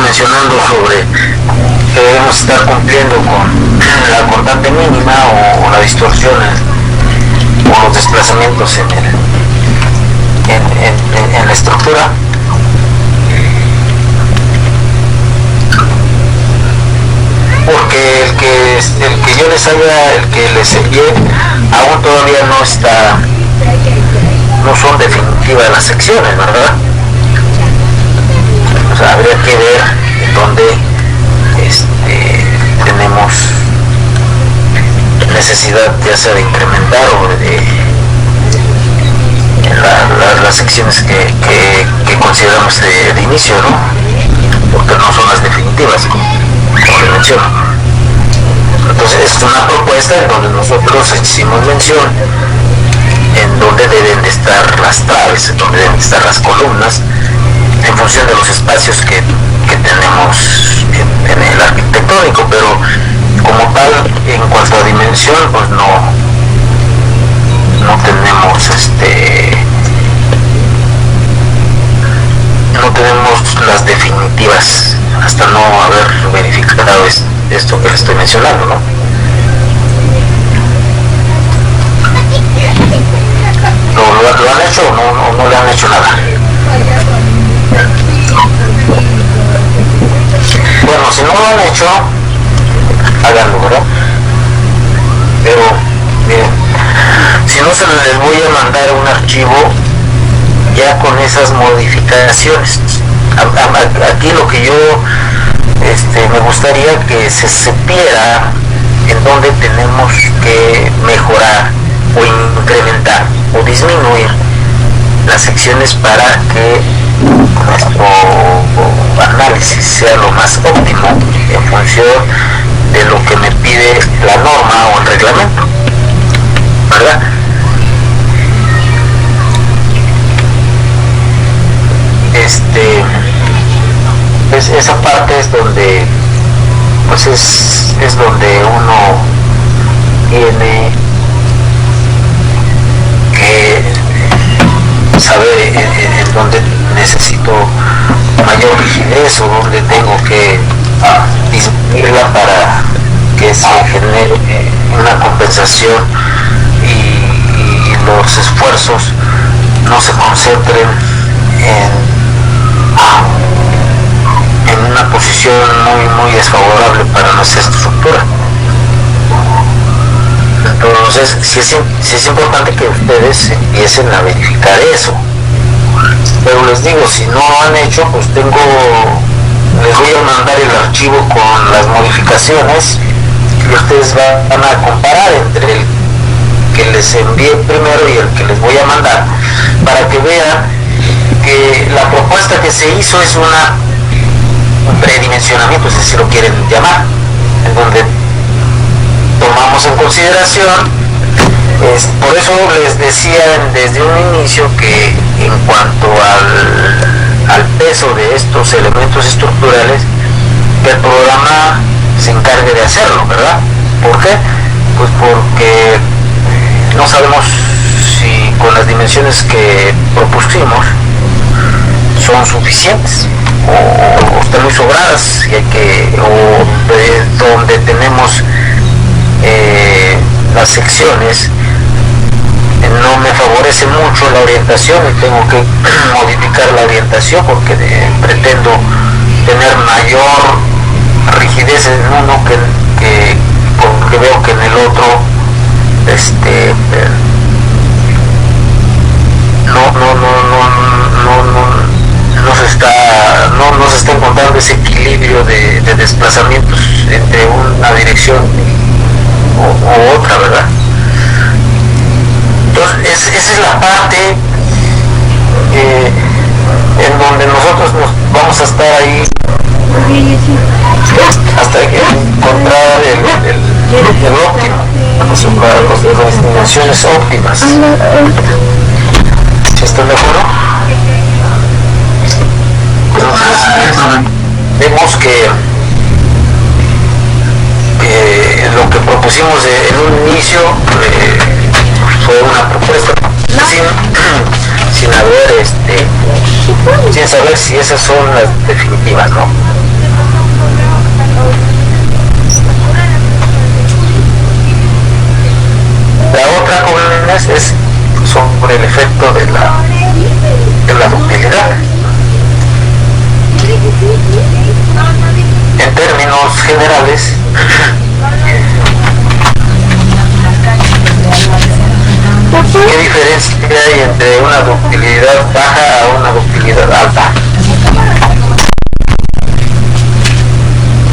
mencionando sobre que debemos estar cumpliendo con la cortante mínima o la distorsión o los desplazamientos en la estructura. Porque el que yo les haya, el que les envié, aún todavía no son definitivas las secciones, ¿verdad? O sea, habría que ver en dónde tenemos necesidad ya sea de incrementar o de las secciones que consideramos de inicio, ¿no? Porque no son las definitivas, como les menciono. Entonces es una propuesta en donde nosotros hicimos mención en donde deben de estar las traves, en donde deben de estar las columnas, en función de los espacios que tenemos en el arquitectónico, pero como tal, en cuanto a dimensión, pues no tenemos no tenemos las definitivas hasta no haber verificado esto que les estoy mencionando, ¿no? ¿Lo han hecho o no le han hecho nada? Bueno, si no lo han hecho, háganlo, ¿verdad? Pero, miren, si no, se les voy a mandar un archivo ya con esas modificaciones. Aquí lo que yo me gustaría que se supiera en dónde tenemos que mejorar o incrementar o disminuir las secciones para que nuestro análisis sea lo más óptimo en función de lo que me pide la norma o el reglamento, ¿verdad? Esa parte es donde pues es donde uno tiene que saber en dónde necesito mayor rigidez o dónde tengo que disminuirla para que se genere una compensación y los esfuerzos no se concentren en una posición muy desfavorable para nuestra estructura. Entonces sí es importante que ustedes empiecen a verificar eso, pero les digo, si no lo han hecho, pues les voy a mandar el archivo con las modificaciones y ustedes van a comparar entre el que les envié primero y el que les voy a mandar, para que vean que la propuesta que se hizo es un predimensionamiento, si lo quieren llamar, en donde tomamos en consideración, por eso les decía desde un inicio que en cuanto al peso de estos elementos estructurales, que el programa se encargue de hacerlo, ¿verdad? ¿Por qué? Pues porque no sabemos si con las dimensiones que propusimos son suficientes o están muy sobradas o donde tenemos las secciones no me favorece mucho la orientación y tengo que modificar la orientación porque pretendo tener mayor rigidez en uno porque veo que en el otro no se está encontrando ese equilibrio de desplazamientos entre una dirección o otra, ¿verdad? Entonces esa es la parte en donde nosotros nos vamos a estar ahí hasta encontrar el óptimo, las dimensiones óptimas. ¿Sí están de acuerdo? Entonces vemos que lo que propusimos en un inicio fue una propuesta sin saber si esas son las definitivas, ¿no? términos generales, ¿qué diferencia hay entre una ductilidad baja a una ductilidad alta?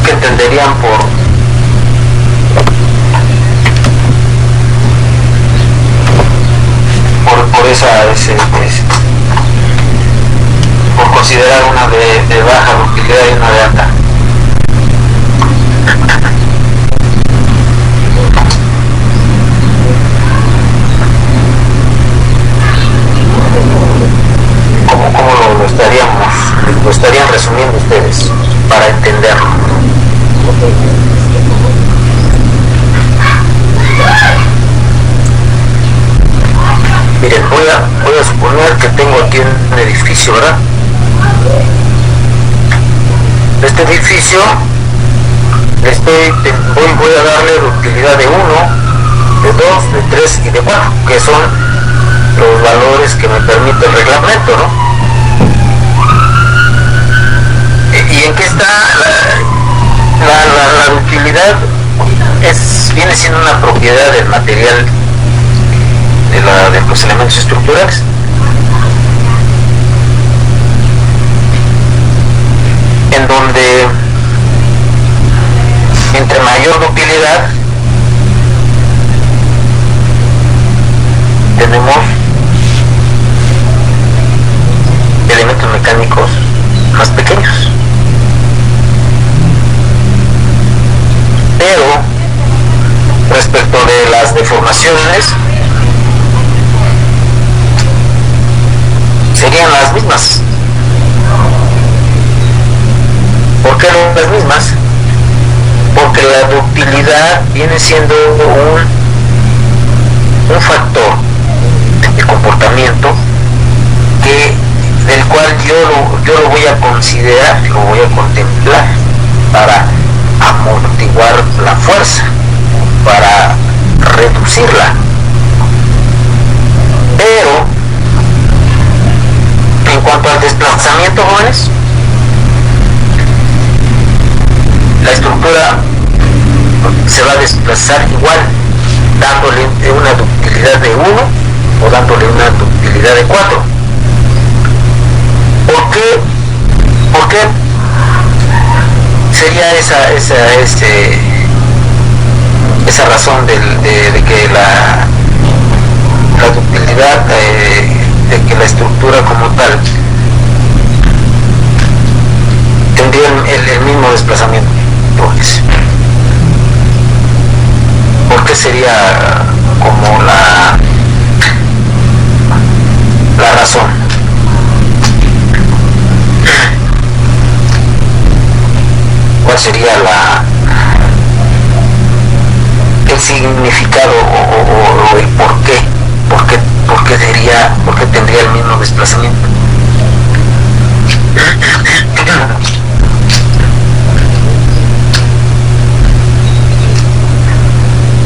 ¿Qué entenderían por por considerar una de baja ductilidad y una de alta? ¿Cómo lo estarían resumiendo ustedes para entenderlo? Miren, voy a suponer que tengo aquí un edificio, ¿verdad? Este edificio voy a darle ductilidad de 1, de 2, de 3 y de 4, que son los valores que me permite el reglamento, ¿no? ¿Y en qué está la ductilidad? Viene siendo una propiedad del material de los elementos estructurales. En donde entre mayor ductilidad tenemos elementos mecánicos más pequeños. Pero respecto de las deformaciones serían las mismas. ¿Por qué no las mismas? Porque la ductilidad viene siendo un factor de comportamiento del cual yo lo voy a considerar, lo voy a contemplar para amortiguar la fuerza, para reducirla. Pero en cuanto al desplazamiento, jóvenes, la estructura se va a desplazar igual, dándole una ductilidad de 1 o dándole una ductilidad de 4. ¿Por qué sería esa razón de que la ductilidad, de que la estructura como tal tendría el mismo desplazamiento? Pues, ¿por qué sería como la razón? ¿Cuál sería el significado o el por qué? ¿Por qué tendría el mismo desplazamiento?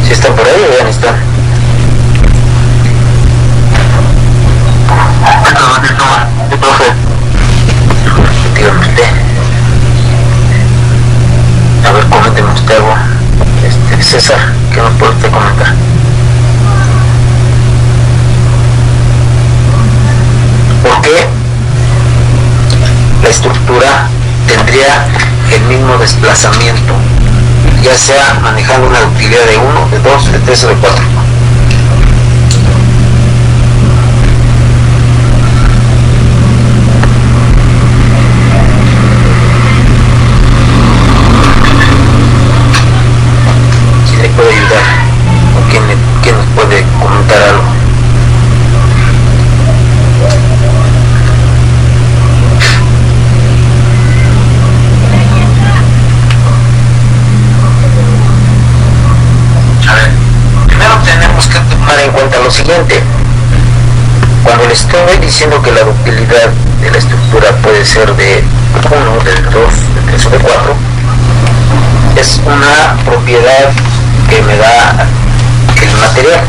¿Si están por ahí o ya no están? ¿Qué profe? Dígame usted. A ver, coménteme usted algo. César, ¿qué nos puede usted comentar? ¿Por qué la estructura tendría el mismo desplazamiento, ya sea manejando una ductilidad de 1, de 2, de 3 o de 4? ¿Quién le puede ayudar? ¿O quién nos puede comentar algo? En cuenta lo siguiente: cuando le estoy diciendo que la ductilidad de la estructura puede ser de 1, de 2, de 3 o de 4, es una propiedad que me da el material.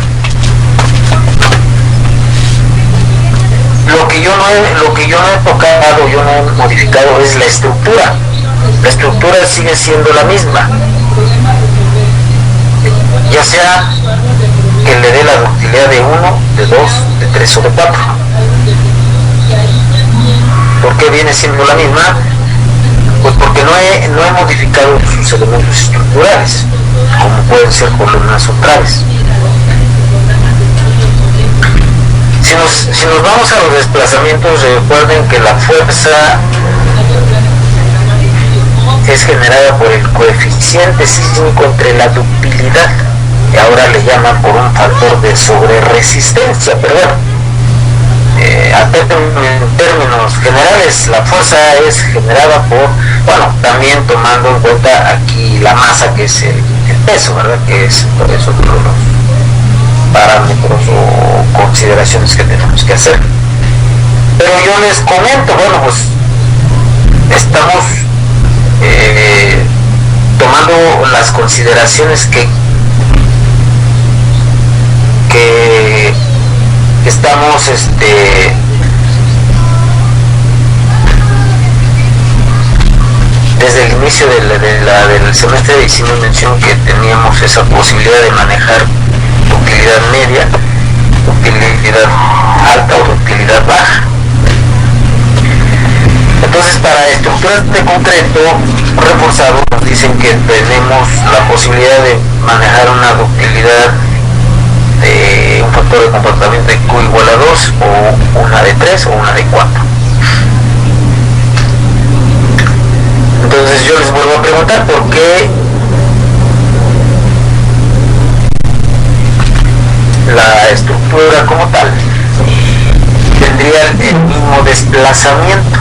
Lo que yo no he tocado, yo no he modificado es la estructura. la estructura sigue siendo la misma, ya sea que le dé la ductilidad de 1, de 2, de 3 o de 4. ¿Por qué viene siendo la misma? Pues porque no he modificado sus elementos estructurales, como pueden ser columnas o traves. Si nos vamos a los desplazamientos, recuerden que la fuerza es generada por el coeficiente sísmico entre la ductilidad, que ahora le llaman por un factor de sobreresistencia, pero bueno, en términos generales la fuerza es generada por, bueno, también tomando en cuenta aquí la masa, que es el peso, ¿verdad? Que es por eso todos los parámetros o consideraciones que tenemos que hacer. Pero yo les comento, bueno, pues estamos tomando las consideraciones que estamos desde el inicio del semestre hicimos mención que teníamos esa posibilidad de manejar ductilidad media, ductilidad alta o ductilidad baja. Entonces, para estructuras de concreto reforzado nos dicen que tenemos la posibilidad de manejar una ductilidad de un factor de comportamiento de Q igual a 2, o una de 3 o una de 4. Entonces yo les vuelvo a preguntar por qué la estructura como tal tendría el mismo desplazamiento.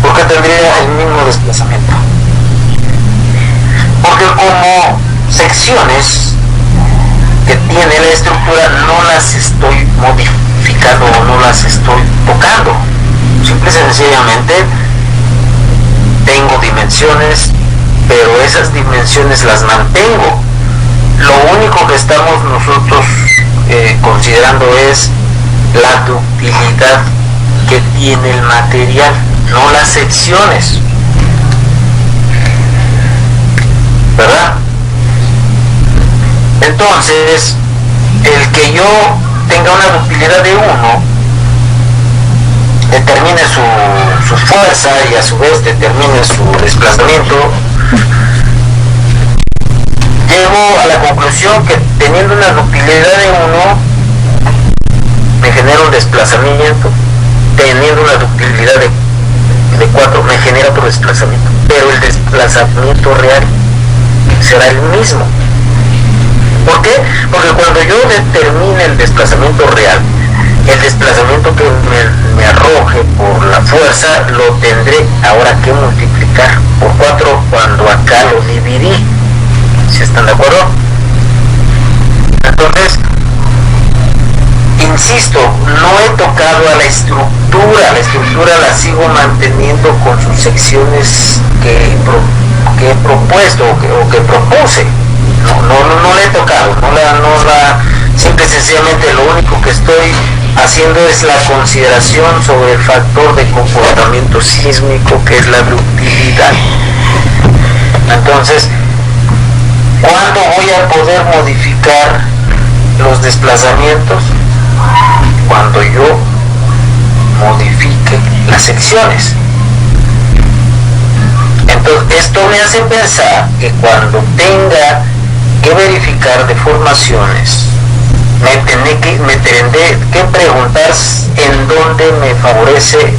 ¿Por qué tendría el mismo desplazamiento? Porque como secciones que tiene la estructura no las estoy modificando o no las estoy tocando. Simple y sencillamente tengo dimensiones, pero esas dimensiones las mantengo. Lo único que estamos nosotros considerando es la ductilidad que tiene el material, no las secciones, ¿verdad? Entonces, el que yo tenga una ductilidad de 1 determine su fuerza y a su vez determine su desplazamiento, llego a la conclusión que teniendo una ductilidad de 1 me genera un desplazamiento, teniendo una ductilidad de 4 me genera otro desplazamiento, pero el desplazamiento real será el mismo. ¿Por qué? Porque cuando yo determine el desplazamiento real, el desplazamiento que me arroje por la fuerza lo tendré ahora que multiplicar por 4 cuando acá lo dividí. ¿Sí están de acuerdo? Entonces, insisto, no he tocado a la estructura la sigo manteniendo con sus secciones que he propuesto o que propuse. No la he tocado, simple y sencillamente lo único que estoy haciendo es la consideración sobre el factor de comportamiento sísmico, que es la ductilidad. Entonces, ¿cuándo voy a poder modificar los desplazamientos? Cuando yo modifique las secciones. Entonces, esto me hace pensar que cuando tenga que verificar deformaciones, me tendré que preguntar en dónde me favorece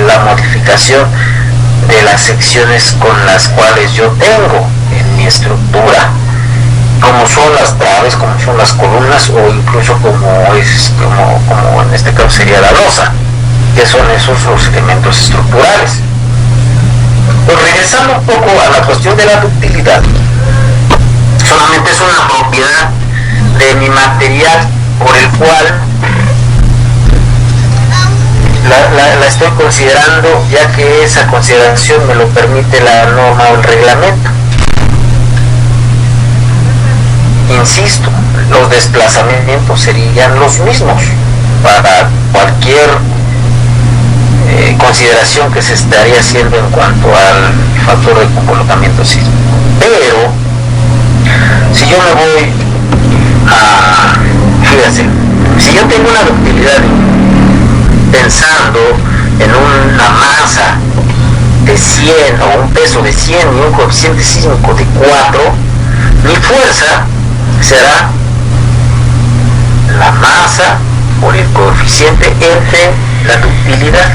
la modificación de las secciones con las cuales yo tengo en mi estructura, como son las traves, como son las columnas, o incluso como en este caso sería la losa, que son esos los elementos estructurales. Pues regresando un poco a la cuestión de la ductilidad, solamente es una propiedad de mi material por el cual la estoy considerando, ya que esa consideración me lo permite la norma o el reglamento. insisto, los desplazamientos serían los mismos para cualquier consideración que se estaría haciendo en cuanto al factor de colocamiento sísmico. Pero si yo me voy a, fíjense, si yo tengo una ductilidad pensando en una masa de 100 o un peso de 100 y un coeficiente sísmico de 4, mi fuerza será la masa por el coeficiente entre la ductilidad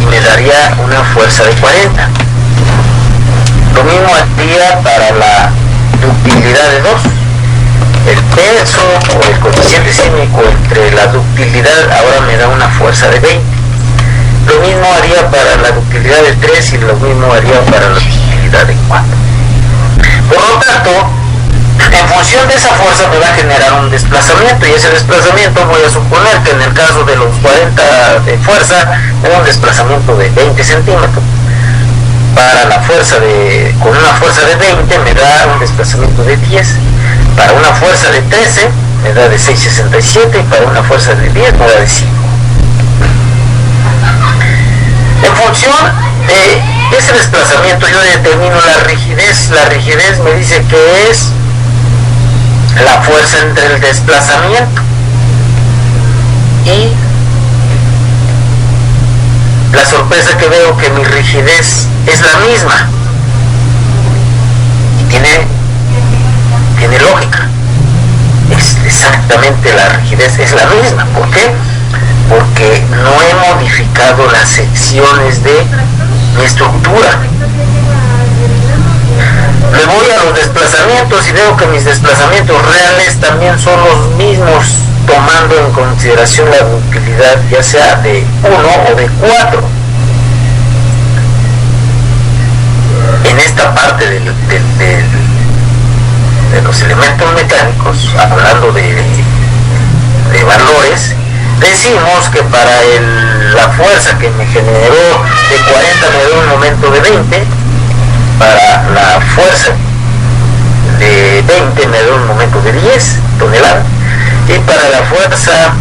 y me daría una fuerza de 40. Lo mismo haría para la ductilidad de 2. El peso o el coeficiente sísmico entre la ductilidad ahora me da una fuerza de 20. Lo mismo haría para la ductilidad de 3 y lo mismo haría para la ductilidad de 4. Por lo tanto, en función de esa fuerza me va a generar un desplazamiento, y ese desplazamiento voy a suponer que en el caso de los 40 de fuerza es un desplazamiento de 20 centímetros. Para la fuerza con una fuerza de 20 me da un desplazamiento de 10. Para una fuerza de 13 me da de 6,67 y para una fuerza de 10 me da de 5. En función de ese desplazamiento yo determino la rigidez. La rigidez me dice que es la fuerza entre el desplazamiento y la sorpresa que veo que mi rigidez es la misma y tiene lógica. Es exactamente, la rigidez es la misma. ¿Por qué? Porque no he modificado las secciones de mi estructura. Me voy a los desplazamientos y veo que mis desplazamientos reales también son los mismos, tomando en consideración la ductilidad ya sea de 1 o de 4. En esta parte de los elementos mecánicos, hablando de valores, decimos que para la fuerza que me generó de 40 me dio un momento de 20, para la fuerza de 20 me dio un momento de 10 toneladas, y para la fuerza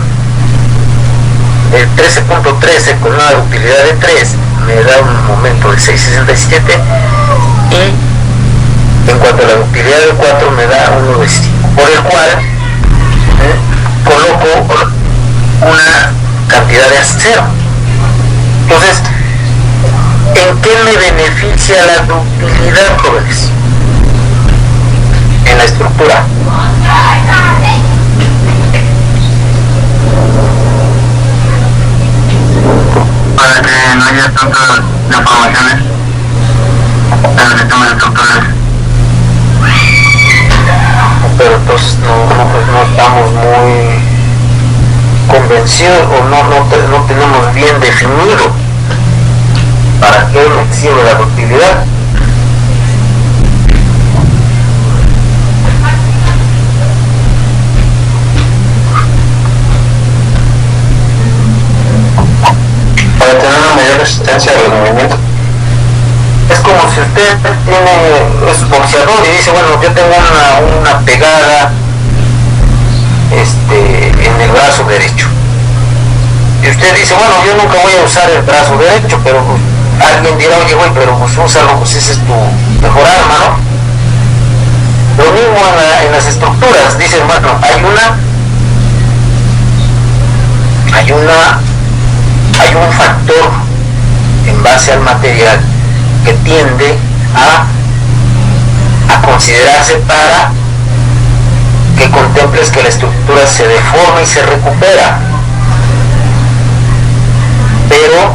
de 13.13 con una ductilidad de 3 me da un momento de 6,67, y en cuanto a la ductilidad de 4 me da uno de 5, por el cual coloco una cantidad de acero. Entonces, ¿en qué me beneficia la ductilidad, jóvenes? En la estructura. Para que no haya tantas deformaciones en los sistemas estructurales. Pero entonces no estamos muy convencidos o no tenemos bien definido para qué me sirve la ductilidad. Para tener una mayor resistencia a los movimientos. Es como si usted es boxeador y dice, bueno, yo tengo una pegada en el brazo derecho. Y usted dice, bueno, yo nunca voy a usar el brazo derecho, pero pues, alguien dirá, oye, güey, pero pues úsalo, pues ese es tu mejor arma, ¿no? Lo mismo en las estructuras, dicen, bueno, hay un factor en base al material que tiende a considerarse para que contemples que la estructura se deforma y se recupera, pero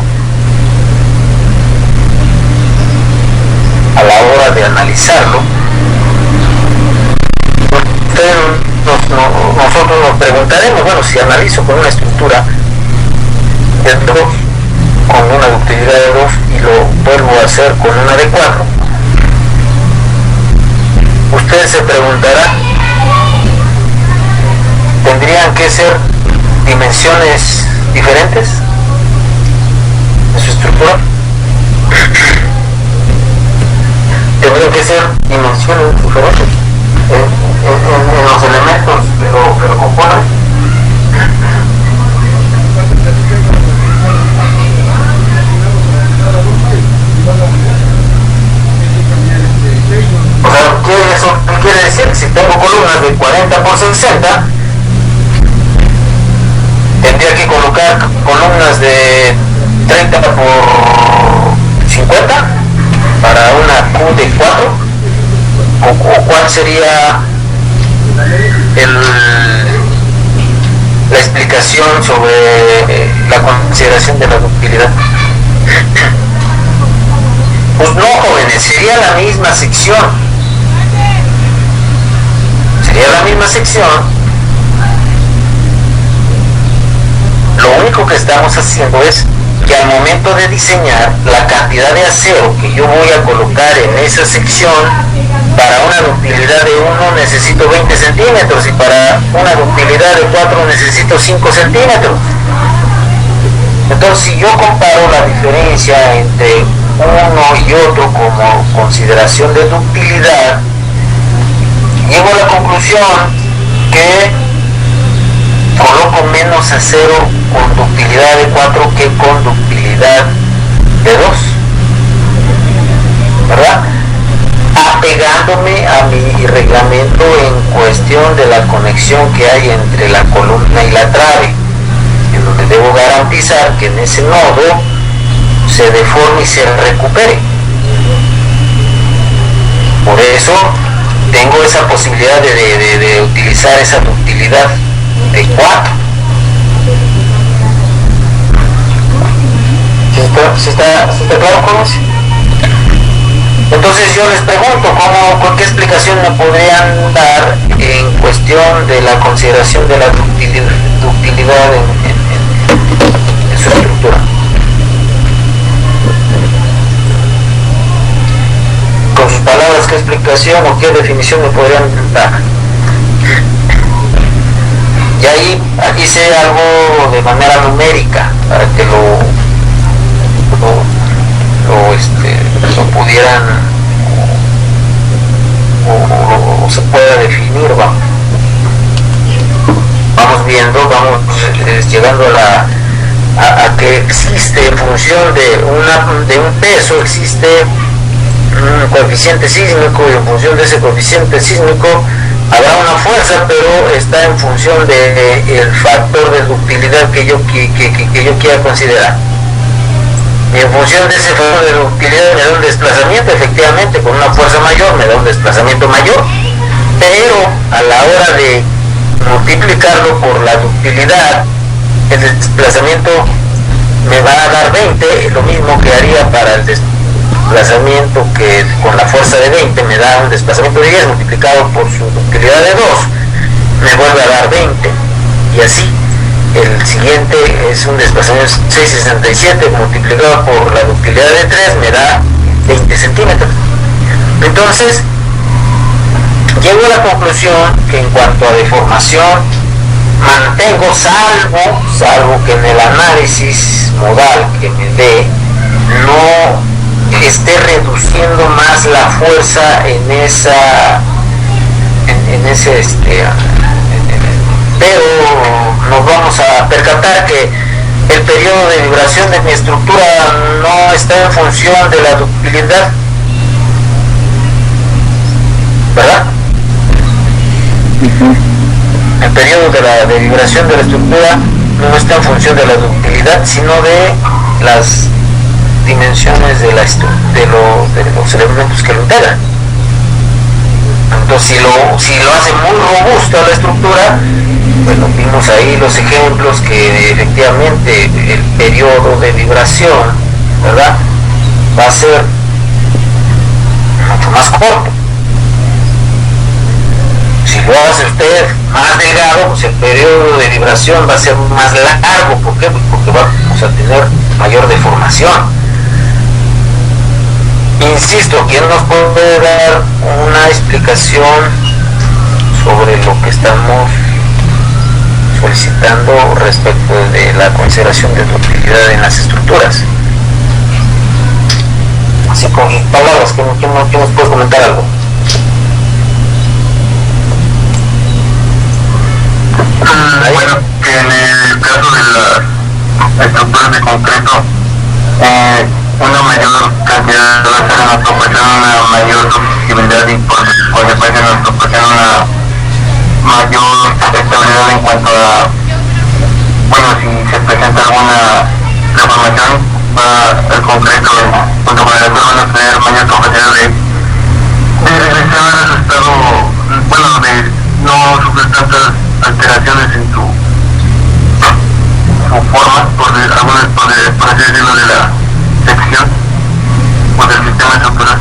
a la hora de analizarlo, nosotros nos preguntaremos, bueno, si analizo con una estructura de 2, con una ductilidad de 2 y lo vuelvo a hacer con una de 4, usted se preguntará, ¿tendrían que ser dimensiones diferentes de su estructura? ¿Tendrían que ser dimensiones diferentes? en los elementos que lo componen. O sea, ¿eso qué quiere decir? Si tengo columnas de 40 por 60, tendría que colocar columnas de 30 por 50 para una Q de 4, o cuál sería la explicación sobre la consideración de la ductilidad. Pues no, jóvenes, sería la misma sección. Sería la misma sección. Lo único que estamos haciendo es que al momento de diseñar la cantidad de acero que yo voy a colocar en esa sección, para una ductilidad de 1 necesito 20 centímetros y para una ductilidad de 4 necesito 5 centímetros. Entonces, si yo comparo la diferencia entre uno y otro como consideración de ductilidad, llego a la conclusión que coloco menos acero con ductilidad de 4 que con ductilidad de 2, ¿verdad? Apegándome a mi reglamento en cuestión de la conexión que hay entre la columna y la trave, en donde debo garantizar que en ese nodo se deforme y se recupere. Por eso tengo esa posibilidad de utilizar esa ductilidad de 4. ¿Se está claro con eso? Entonces yo les pregunto, ¿qué explicación me podrían dar en cuestión de la consideración de la ductilidad en su estructura? Con sus palabras, ¿qué explicación o qué definición me podrían dar? Y ahí hice algo de manera numérica para que lo pudieran o se pueda definir. Vamos viendo, vamos llegando a que existe en función de un peso, existe un coeficiente sísmico, y en función de ese coeficiente sísmico habrá una fuerza, pero está en función del factor de ductilidad que yo quiera considerar. Y en función de ese factor de ductilidad me da un desplazamiento, efectivamente, con una fuerza mayor me da un desplazamiento mayor, pero a la hora de multiplicarlo por la ductilidad, el desplazamiento me va a dar 20, lo mismo que haría para el desplazamiento que con la fuerza de 20 me da un desplazamiento de 10 multiplicado por su ductilidad de 2, me vuelve a dar 20, y así. El siguiente es un desplazamiento 667 multiplicado por la ductilidad de 3, me da 20 centímetros. Entonces, llego a la conclusión que en cuanto a deformación, mantengo, salvo que en el análisis modal que me dé, no esté reduciendo más la fuerza pero nos vamos a percatar que el periodo de vibración de mi estructura no está en función de la ductilidad, ¿verdad? El periodo de vibración de la estructura no está en función de la ductilidad, sino de las dimensiones de los elementos que lo integran. Entonces, si lo hace muy robusta la estructura, bueno, vimos ahí los ejemplos que efectivamente el periodo de vibración, ¿verdad?, va a ser mucho más corto. Si lo hace usted más delgado, pues el periodo de vibración va a ser más largo. ¿Por qué? Porque vamos a tener mayor deformación. Insisto, ¿quién nos puede dar una explicación sobre lo que estamos solicitando respecto de la consideración de ductilidad en las estructuras? Así con sus palabras, ¿quién nos puede comentar algo? concreto, una mayor cantidad de láser nos proporciona una mayor visibilidad y por consecuencia nos proporciona una mayor estabilidad en cuanto a, bueno, si se presenta alguna deformación, el concreto junto con el acero van a tener mayor capacidad de regresar a su estado, bueno, de no sufrir tantas alteraciones en su forma, por así decirlo, de la sección o del sistema estructural.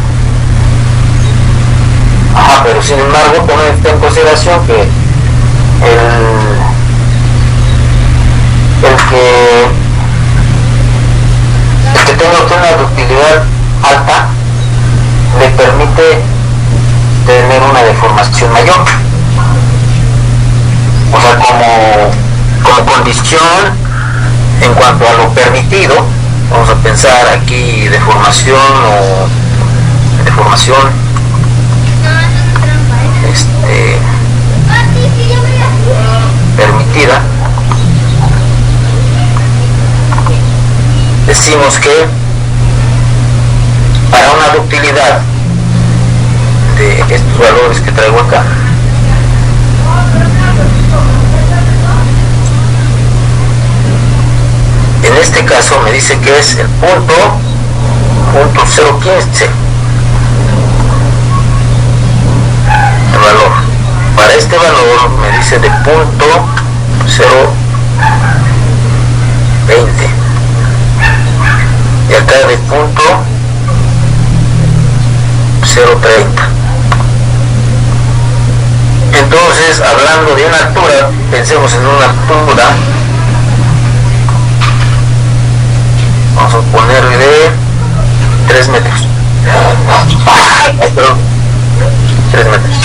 Ajá, pero sin embargo tome usted en consideración que el que tenga usted una ductilidad alta le permite tener una deformación mayor. O sea, como condición en cuanto a lo permitido, vamos a pensar aquí deformación permitida. Decimos que para una ductilidad de estos valores que traigo acá, en este caso me dice que es el punto 015 el valor. Para este valor me dice de punto 020 y acá de punto 030. Entonces, hablando de una altura, pensemos en una altura, vamos a ponerle 3 metros. Perdón, 3 metros.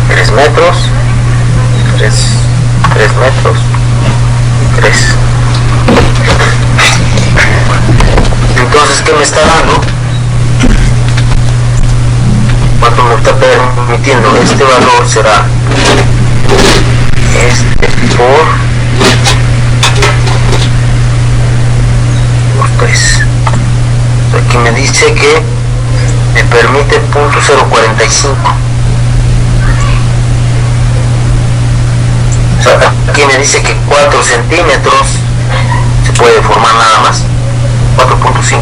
3 metros, 3 metros, 3. Entonces, ¿qué me está dando? ¿Cuánto me está permitiendo? Este valor será por 3. Aquí me dice que me permite .045. O sea, aquí me dice que 4 centímetros se puede deformar nada más. 4.5.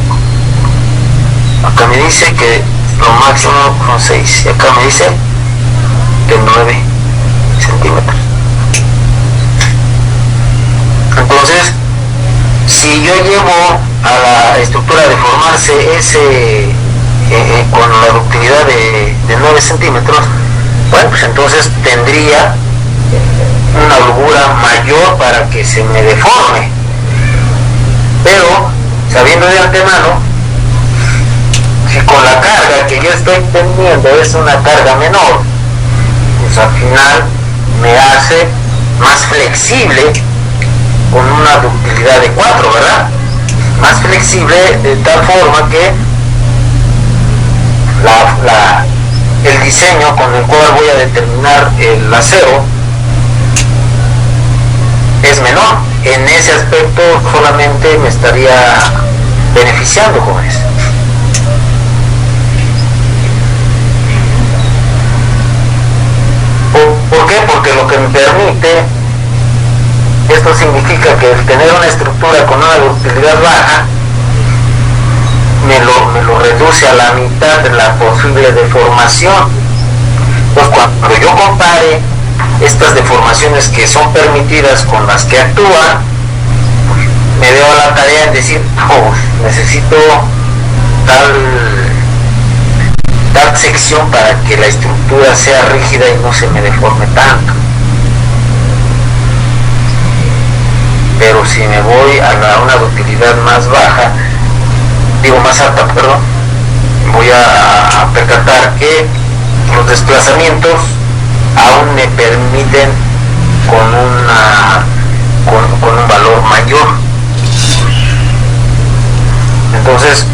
Acá me dice que lo máximo son 6 y acá me dice que 9 centímetros. Entonces, si yo llevo a la estructura a deformarse con la ductilidad de 9 centímetros, bueno, pues entonces tendría una holgura mayor para que se me deforme. Pero, sabiendo de antemano, si con la carga que yo estoy teniendo es una carga menor, pues al final me hace más flexible con una ductilidad de 4, ¿verdad? Más flexible de tal forma que el diseño con el cual voy a determinar el acero es menor. En ese aspecto solamente me estaría beneficiando con eso. ¿Por qué? Porque lo que me permite, esto significa que el tener una estructura con una ductilidad baja me lo reduce a la mitad de la posible deformación. Pues cuando yo compare estas deformaciones que son permitidas con las que actúan, me veo a la tarea en decir, necesito tal sección para que la estructura sea rígida y no se me deforme tanto. Pero si me voy a una ductilidad más baja, más alta, perdón, voy a percatar que los desplazamientos aún me permiten con un valor mayor. Entonces,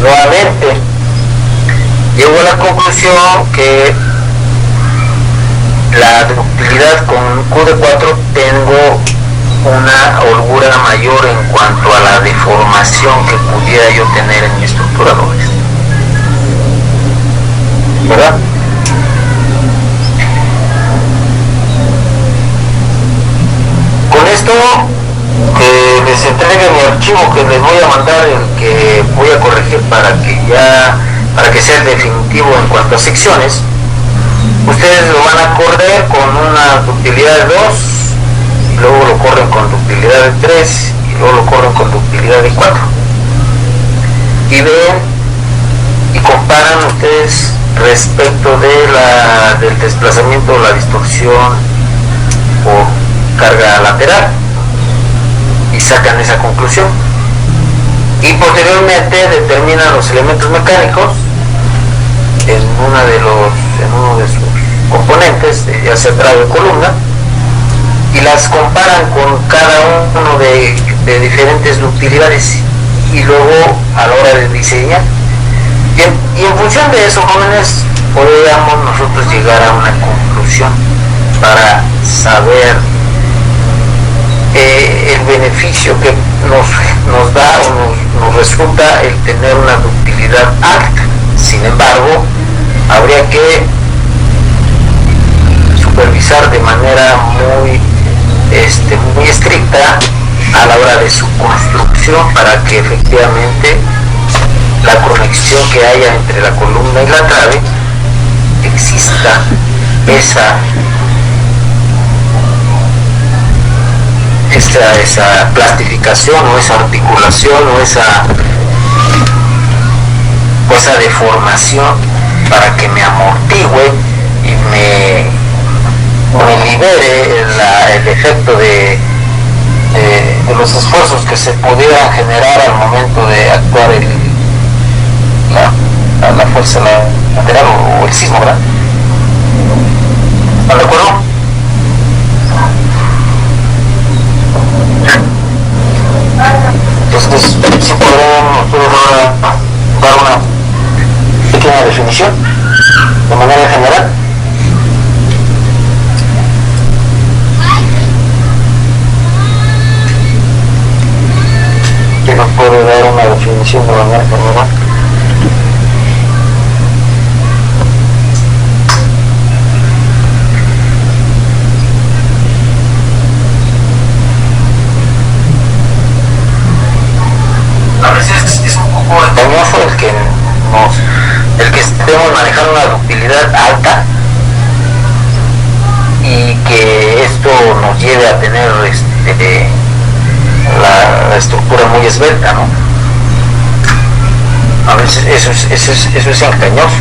nuevamente llego a la conclusión que la ductilidad con Q de 4 tengo una holgura mayor en cuanto a la deformación que pudiera yo tener en mi estructura doble, ¿verdad? Con esto que les entregue mi archivo, que les voy a mandar, el que voy a corregir para que sea definitivo en cuanto a secciones, ustedes lo van a correr con una ductilidad de 2, luego lo corren con ductilidad de 3 y luego lo corren con ductilidad de 4 y ven y comparan ustedes respecto del desplazamiento o la distorsión por carga lateral y sacan esa conclusión, y posteriormente determinan los elementos mecánicos en uno de sus componentes, ya sea trave o columna, y las comparan con cada uno de diferentes ductilidades, y luego a la hora de diseñar, y en función de eso, jóvenes, podríamos nosotros llegar a una conclusión para saber el beneficio que nos da o nos resulta el tener una ductilidad alta. Sin embargo, habría que supervisar de manera muy estricta a la hora de su construcción para que efectivamente la conexión que haya entre la columna y la trave exista esa plastificación o esa articulación o esa deformación para que me amortigüe y me libere el efecto de los esfuerzos que se pudieran generar al momento de actuar la fuerza lateral o el sismo, ¿verdad? ¿Están de acuerdo? Entonces, sí podrán ustedes ahora dar una pequeña definición de manera general. ¿Quién nos puede dar una definición de manera general? A veces es un poco engañoso el que estemos manejando una ductilidad alta y que esto nos lleve a tener la estructura muy esbelta, ¿no? A veces eso es engañoso,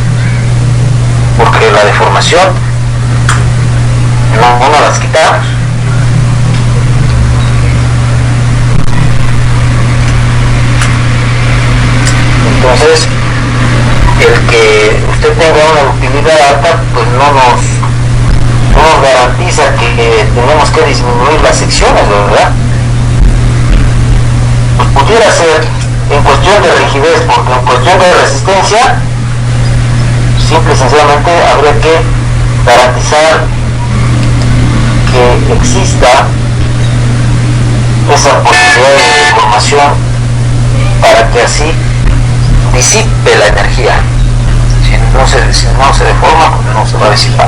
porque la deformación no nos las quitamos. Entonces, el que usted tenga una ductilidad alta, pues no nos garantiza que tenemos que disminuir las secciones, ¿verdad? Pues pudiera ser en cuestión de rigidez, porque en cuestión de resistencia, simple y sencillamente habría que garantizar que exista esa posibilidad de deformación para que así disipe la energía. Si no se deforma, pues no se va a disipar.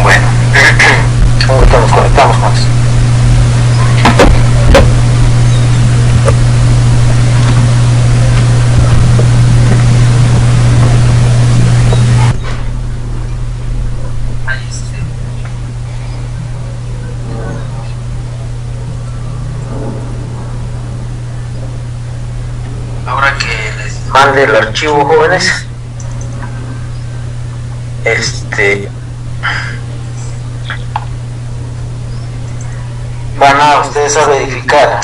Bueno, ahorita nos conectamos con eso. Ahora que les mande el archivo, jóvenes, van a ustedes a verificar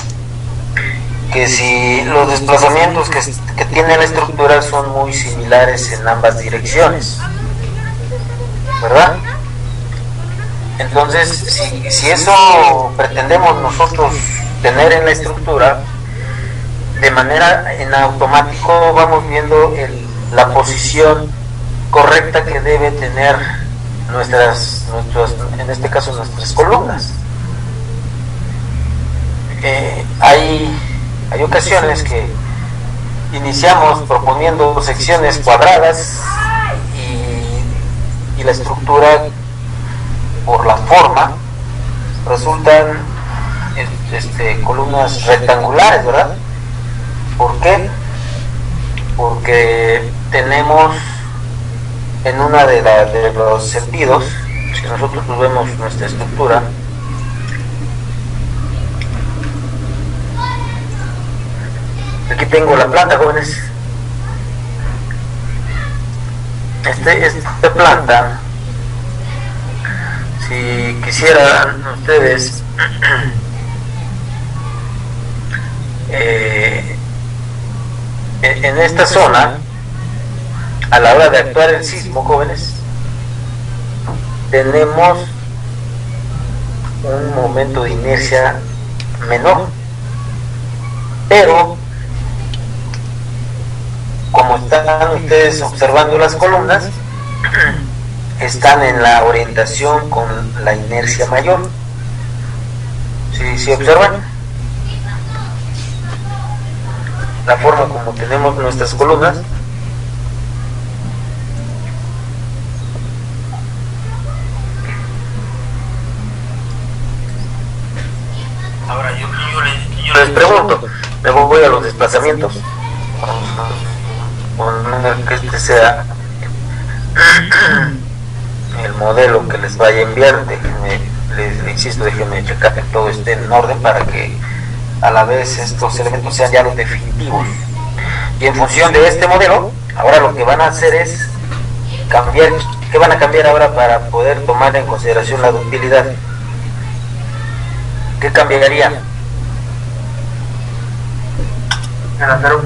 que si los desplazamientos que tiene la estructura son muy similares en ambas direcciones, ¿verdad? Entonces, si eso pretendemos nosotros tener en la estructura, de manera en automático vamos viendo la posición correcta que debe tener nuestras, en este caso nuestras columnas. Hay ocasiones que iniciamos proponiendo secciones cuadradas y la estructura por la forma resultan columnas rectangulares, ¿verdad? ¿Por qué? Porque tenemos en una de los sentidos, si nosotros vemos nuestra estructura, aquí tengo la planta, jóvenes. Esta planta, si quisieran ustedes en esta zona, a la hora de actuar el sismo, jóvenes, tenemos un momento de inercia menor, pero como están ustedes observando las columnas, están en la orientación con la inercia mayor. ¿Sí observan? La forma como tenemos nuestras columnas. Ahora yo les pregunto, me voy a los desplazamientos. Poner que este sea el modelo que les vaya a enviar. Les insisto, déjenme checar que todo esté en orden para que a la vez estos elementos sean ya los definitivos. Y en función de este modelo, ahora lo que van a hacer es cambiar. ¿Qué van a cambiar ahora para poder tomar en consideración la ductilidad? ¿Qué cambiaría? El acero.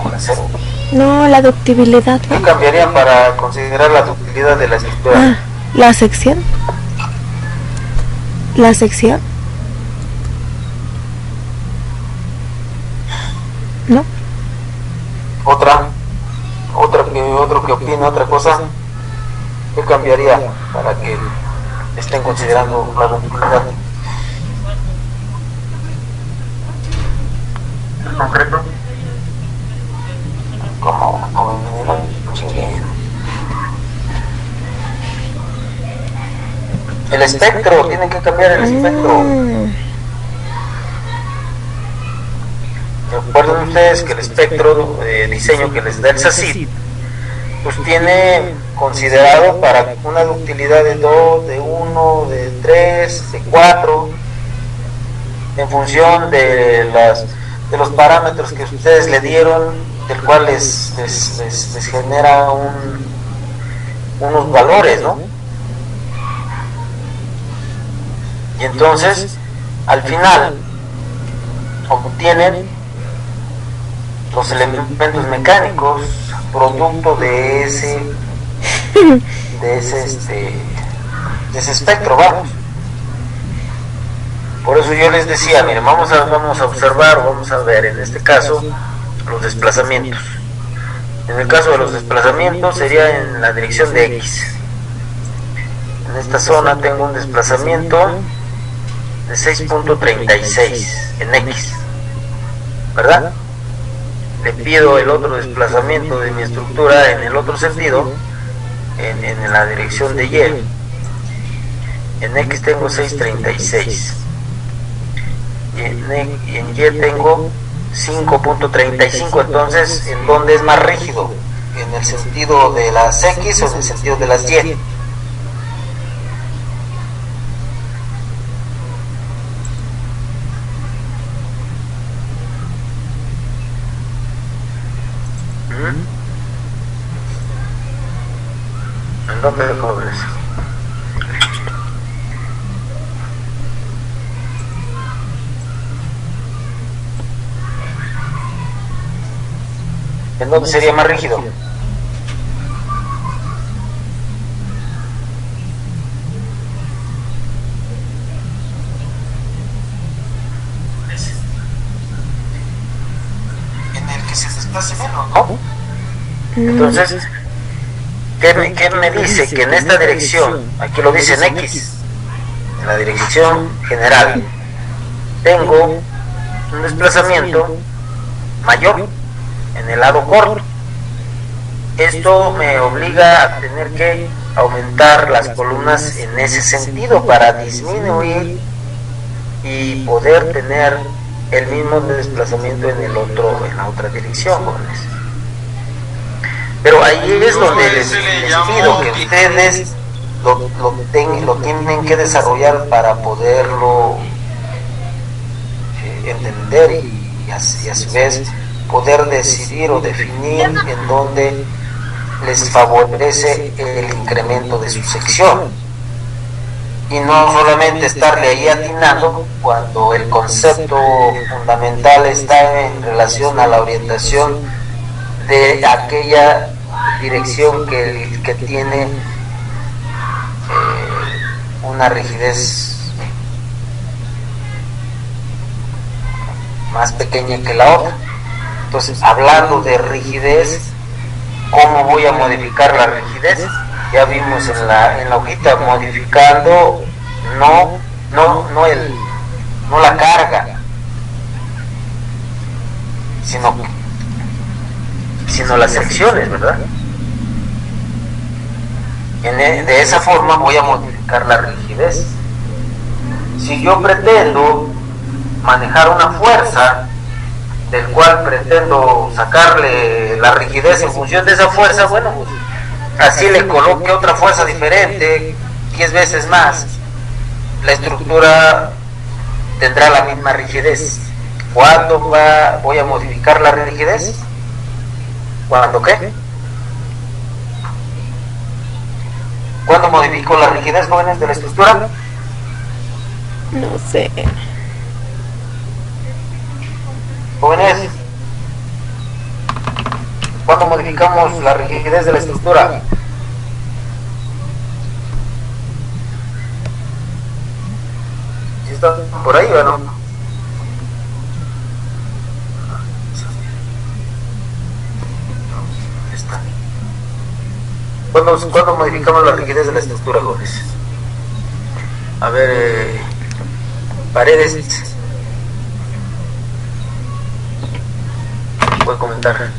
El acero. No, la ductibilidad. ¿Qué cambiaría para considerar la ductilidad de la estructura? Ah, la sección. La sección. ¿No? Otro que opine otra cosa. ¿Qué cambiaría para que estén considerando la ductilidad? El concreto. Como el espectro, tienen que cambiar el espectro. Recuerden ustedes que el espectro de diseño que les da el SACID pues tiene considerado para una ductilidad de 2, de 1, de 3, de 4, en función de los parámetros que ustedes le dieron, del cual les genera unos valores, ¿no? Y entonces, al final, obtienen los elementos mecánicos producto de ese espectro, vamos. Por eso yo les decía, miren, vamos a observar, vamos a ver en este caso los desplazamientos. En el caso de los desplazamientos sería en la dirección de X. En esta zona tengo un desplazamiento de 6.36 en X, ¿verdad? Le pido el otro desplazamiento de mi estructura en el otro sentido, en la dirección de Y. En X tengo 6.36 y en Y tengo 5.35. Entonces, ¿en dónde es más rígido? ¿En el sentido de las X o en el sentido de las Y? ¿En dónde lo cobres? ¿En dónde sería más rígido? En el que se desplace menos, ¿no? Entonces, ¿Qué me dice? Que en esta dirección, aquí lo dice en X, en la dirección general, tengo un desplazamiento mayor en el lado corto. Esto me obliga a tener que aumentar las columnas en ese sentido para disminuir y poder tener el mismo desplazamiento en la otra dirección, jóvenes. Pero ahí es donde les pido que ustedes lo tienen que desarrollar para poderlo entender y a su vez poder decidir o definir en dónde les favorece el incremento de su sección, y no solamente estarle ahí atinando cuando el concepto fundamental está en relación a la orientación de aquella dirección que tiene una rigidez más pequeña que la otra. Entonces, hablando de rigidez, ¿cómo voy a modificar la rigidez? Ya vimos en la hojita, modificando no la carga, sino las secciones, ¿verdad? De esa forma voy a modificar la rigidez. Si yo pretendo manejar una fuerza del cual pretendo sacarle la rigidez en función de esa fuerza, bueno, pues así le coloque otra fuerza diferente, 10 veces más, la estructura tendrá la misma rigidez. ¿Cuándo voy a modificar la rigidez? ¿Cuándo qué? ¿Cuándo modifico la rigidez, jóvenes, de la estructura? No sé. Jóvenes, ¿cuándo modificamos la rigidez de la estructura? ¿Sí está por ahí o no? Está. ¿Cuándo modificamos la rigidez de la estructura, jóvenes? A ver, Paredes. Voy a comentar.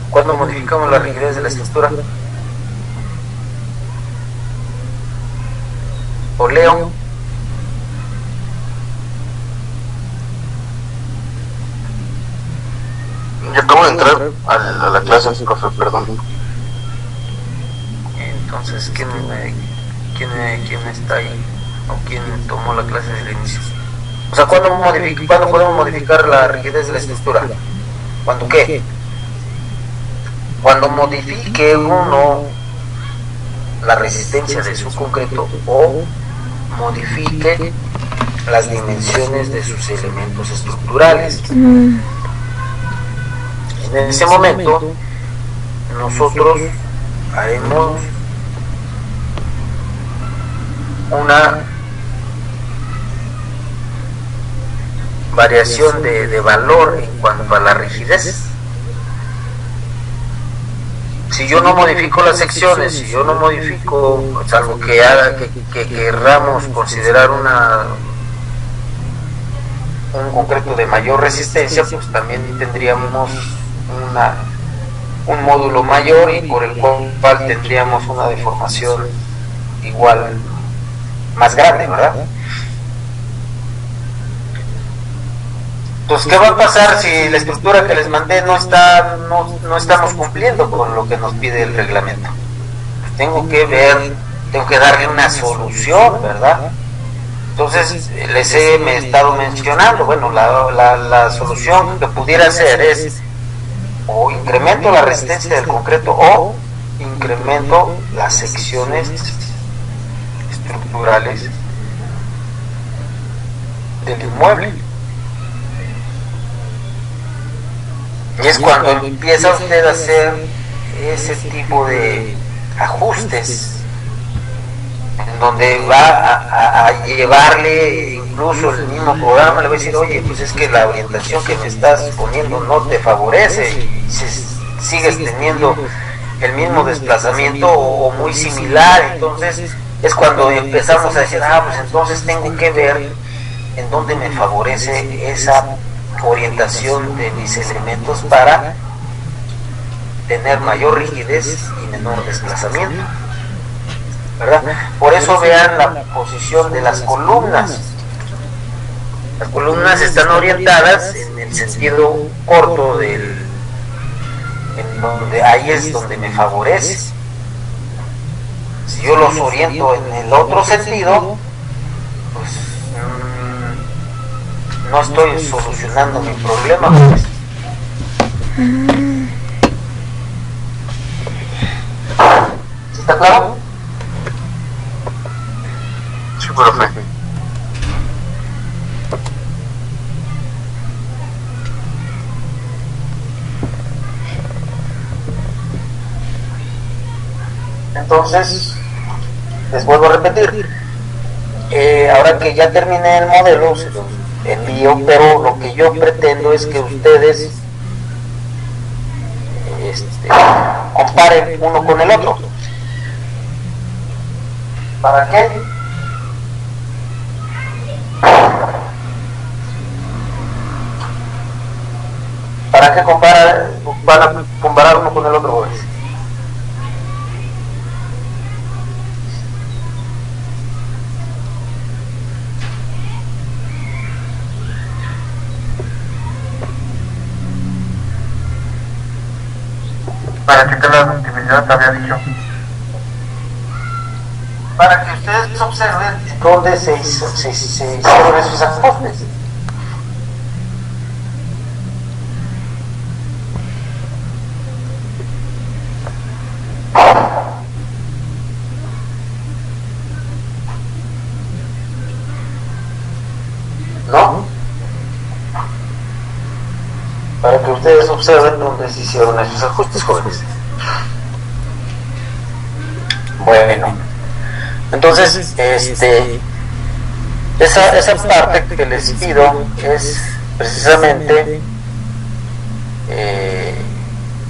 ¿Cuándo modificamos la rigidez de la estructura? ¿O Leo? Yo acabo de entrar a la clase, profe, perdón. Entonces, ¿quién está ahí? ¿O quién tomó la clase desde el inicio? O sea, ¿cuándo podemos modificar la rigidez de la estructura? ¿Cuándo qué? Cuando modifique uno la resistencia de su concreto o modifique las dimensiones de sus elementos estructurales. En ese momento nosotros haremos una variación de valor en cuanto a la rigidez. Si yo no modifico las secciones, si yo no modifico, salvo que haga que querramos considerar un concreto de mayor resistencia, pues también tendríamos un módulo mayor y por el cual tendríamos una deformación igual, más grande, ¿verdad? Entonces, ¿qué va a pasar si la estructura que les mandé no estamos cumpliendo con lo que nos pide el reglamento? Pues tengo que darle una solución, ¿verdad? Entonces, me he estado mencionando, bueno, la solución que pudiera ser es o incremento la resistencia del concreto o incremento las secciones estructurales del inmueble. Y es cuando empieza usted a hacer ese tipo de ajustes, en donde va a llevarle, incluso el mismo programa le va a decir, oye, pues es que la orientación que me estás poniendo no te favorece, y si sigues teniendo el mismo desplazamiento o muy similar. Entonces es cuando empezamos a decir, pues entonces tengo que ver en dónde me favorece esa orientación de mis elementos para tener mayor rigidez y menor desplazamiento, ¿verdad? Por eso vean la posición de las columnas. Las columnas están orientadas en el sentido corto en donde ahí es donde me favorece. Si yo los oriento en el otro sentido, pues no estoy solucionando mi problema, pues. ¿Sí está claro? Sí, profe. Entonces, les vuelvo a repetir, ahora que ya terminé el modelo, se los envío, pero lo que yo pretendo es que ustedes comparen uno con el otro. ¿Para qué? ¿Para qué van a comparar uno con el otro, jóvenes? Para checar la continuidad, había dicho. Para que ustedes observen dónde se hicieron esos ajustes. ¿No? Para que ustedes observen dónde se hicieron esos ajustes, jóvenes. Bueno, entonces, esa parte que les pido es precisamente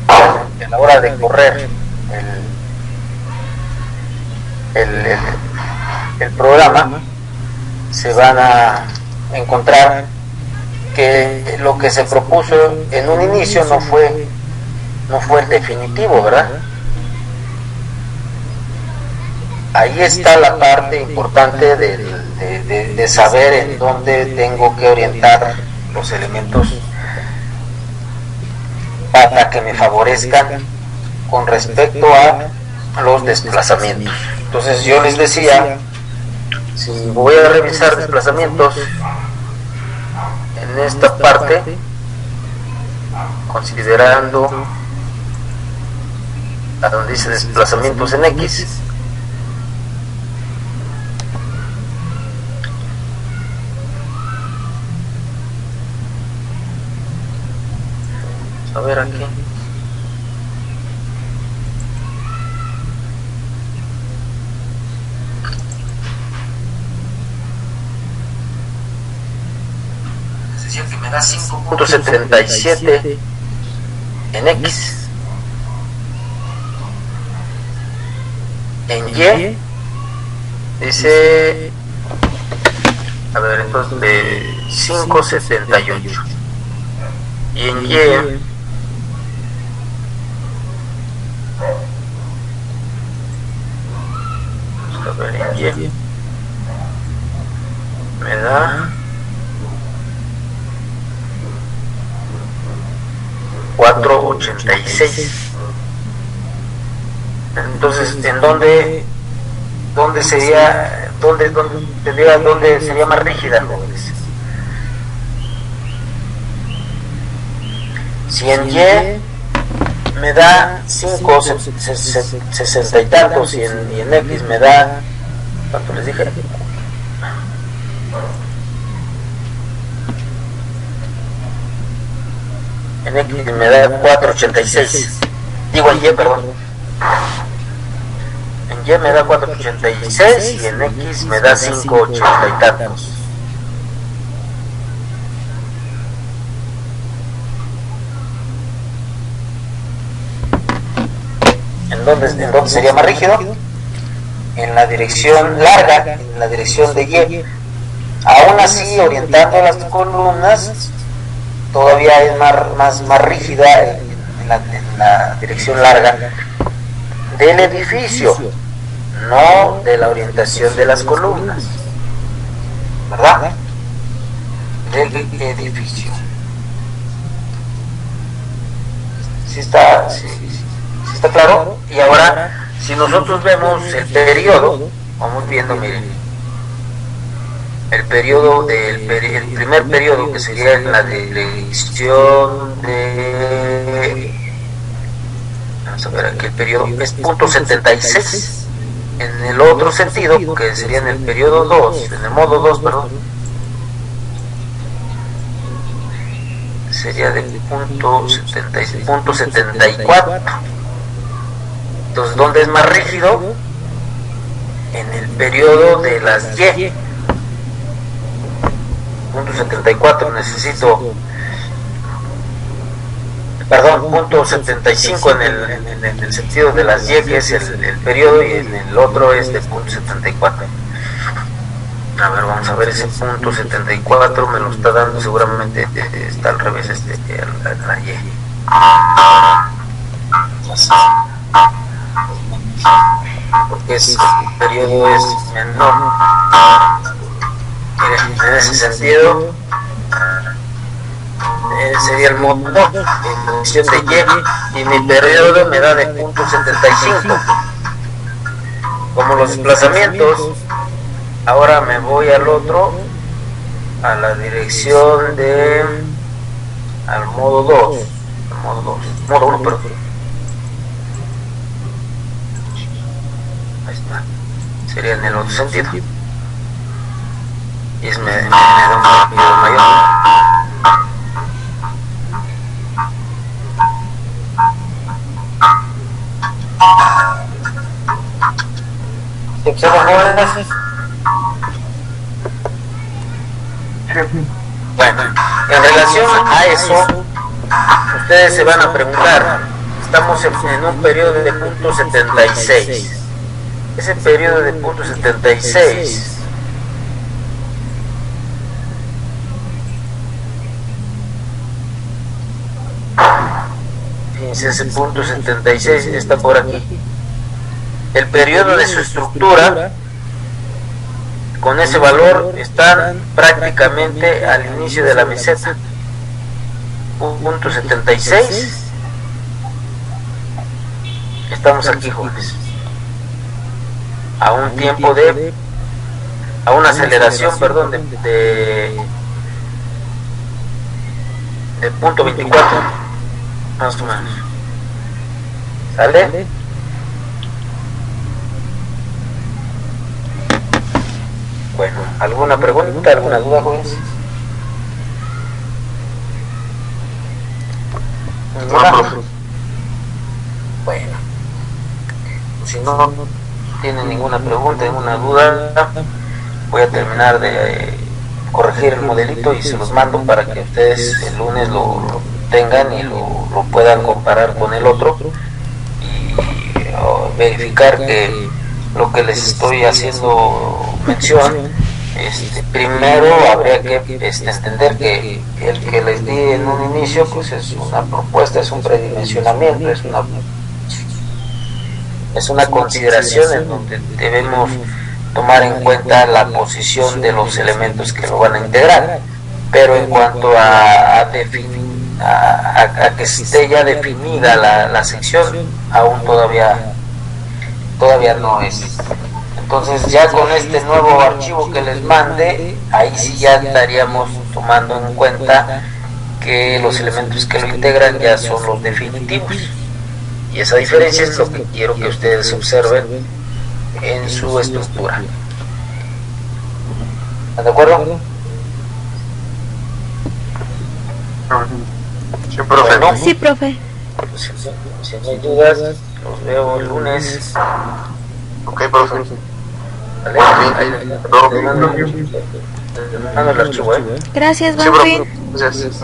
a la hora de correr el programa, se van a encontrar que lo que se propuso en un inicio no fue el definitivo, ¿verdad? Ahí está la parte importante de saber en dónde tengo que orientar los elementos para que me favorezcan con respecto a los desplazamientos. Entonces yo les decía, si voy a revisar desplazamientos en esta parte, considerando a donde dice desplazamientos en X, a ver aquí, es decir que me da 5.77 en X. En Y dice, a ver, entonces de 5.78, y en Y a ver, en Y me da 4.86. Entonces, ¿en dónde sería, dónde sería más rígida, jóvenes? Si en Y me da 5.60 y tantos, y en X me da, ¿cuánto les dije? En X me da 4.86, digo en Y, perdón. En Y me da 4.86 y en X me da 5.80 y tantos. ¿En dónde sería más rígido? En la dirección larga, en la dirección de Y. Aún así, orientando las columnas, todavía es más rígida en la dirección larga del edificio, no de la orientación de las columnas, ¿verdad? Del edificio. ¿Sí está claro? Y ahora, si nosotros vemos el periodo, vamos viendo, miren, el periodo el primer periodo, que sería en la dirección de, vamos a ver aquí, el periodo es punto 76. En el otro sentido, que sería en el periodo 2, en el modo 2, perdón, sería de punto 74. Entonces, ¿dónde es más rígido? En el periodo de las Y. Punto 74 necesito, perdón, punto 75 en el sentido de las Y, que es el periodo, y en el otro es de punto 74. A ver, vamos a ver, ese punto 74 me lo está dando, seguramente está al revés, la Y. Porque el periodo es menor. Miren, en ese sentido sería el modo 2, en función de Y, y mi periodo me da de punto 75. Como los desplazamientos, ahora me voy al otro, a la dirección al modo 2, modo 1, perdón. Ahí está, sería en el otro sentido. Y me da un periodo mayor. ¿Se observan jóvenes? Bueno, en relación a eso, ustedes se van a preguntar, estamos en un periodo de punto 76. Ese periodo de punto 76 ese punto 76 está por aquí. El periodo de su estructura, con ese valor, están prácticamente al inicio de la meseta. Punto 76. Estamos aquí, jóvenes. A un tiempo a una aceleración, perdón, de punto 24, más o menos. ¿Sale? Bueno, ¿alguna pregunta, alguna duda, jóvenes? Bueno, si no tienen ninguna pregunta, ninguna duda, voy a terminar de corregir el modelito y se los mando para que ustedes el lunes lo tengan y lo puedan comparar con el otro y verificar que lo que les estoy haciendo mención, primero habría que entender que el que les di en un inicio pues es una propuesta, es un predimensionamiento, es una consideración en donde debemos tomar en cuenta la posición de los elementos que lo van a integrar, pero en cuanto a que esté ya definida la sección, aún todavía no es. Entonces ya con este nuevo archivo que les mande, ahí sí ya estaríamos tomando en cuenta que los elementos que lo integran ya son los definitivos, y esa diferencia es lo que quiero que ustedes observen en su estructura. ¿Están de acuerdo? Sí, profe. Bueno, Sí, profe. pues, si no hay dudas, los veo el lunes. Ok, profe. ¿Vale? Ahí te mando el archivo, Gracias, Sí, buen fin. profe. Gracias.